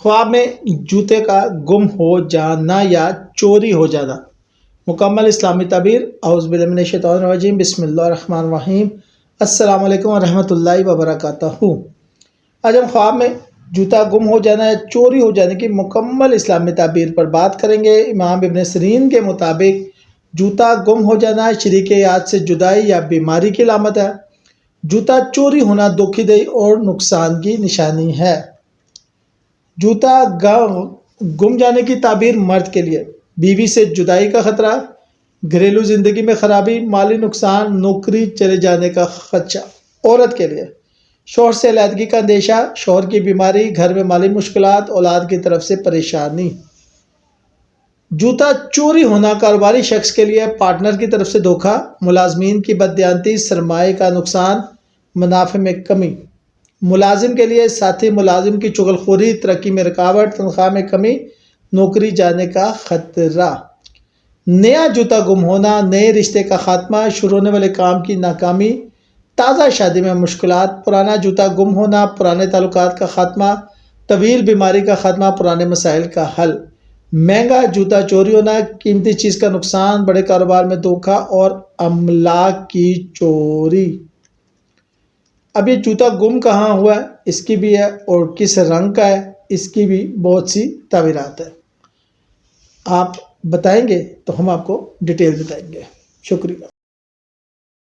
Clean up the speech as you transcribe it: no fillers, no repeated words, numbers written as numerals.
خواب میں جوتے کا گم ہو جانا یا چوری ہو جانا۔ مکمل اسلامی تعبیر۔ اعوذ باللہ من الشیطان الرجیم، بسم اللہ الرحمن الرحیم۔ السلام علیکم ورحمۃ اللہ وبرکاتہ۔ آج ہم خواب میں جوتا گم ہو جانا یا چوری ہو جانے کی مکمل اسلامی تعبیر پر بات کریں گے۔ امام ابن سیرین کے مطابق جوتا گم ہو جانا شریک یاد سے جدائی یا بیماری کی علامت ہے۔ جوتا چوری ہونا دھوکہ دہی اور نقصان کی نشانی ہے۔ جوتا گم جانے کی تعبیر مرد کے لیے بیوی سے جدائی کا خطرہ، گھریلو زندگی میں خرابی، مالی نقصان، نوکری چلے جانے کا خدشہ۔ عورت کے لیے شوہر سے علیحدگی کا اندیشہ، شوہر کی بیماری، گھر میں مالی مشکلات، اولاد کی طرف سے پریشانی۔ جوتا چوری ہونا کاروباری شخص کے لیے پارٹنر کی طرف سے دھوکہ، ملازمین کی بددیانتی، سرمایہ کا نقصان، منافع میں کمی۔ ملازم کے لیے ساتھی ملازم کی چغل خوری، ترقی میں رکاوٹ، تنخواہ میں کمی، نوکری جانے کا خطرہ۔ نیا جوتا گم ہونا، نئے رشتے کا خاتمہ، شروع ہونے والے کام کی ناکامی، تازہ شادی میں مشکلات۔ پرانا جوتا گم ہونا، پرانے تعلقات کا خاتمہ، طویل بیماری کا خاتمہ، پرانے مسائل کا حل۔ مہنگا جوتا چوری ہونا، قیمتی چیز کا نقصان، بڑے کاروبار میں دھوکہ اور املاک کی چوری۔ اب یہ جوتا گم کہاں ہوا ہے اس کی بھی ہے، اور کس رنگ کا ہے اس کی بھی بہت سی تعبیرات ہیں۔ آپ بتائیں گے تو ہم آپ کو ڈیٹیل بتائیں گے۔ شکریہ۔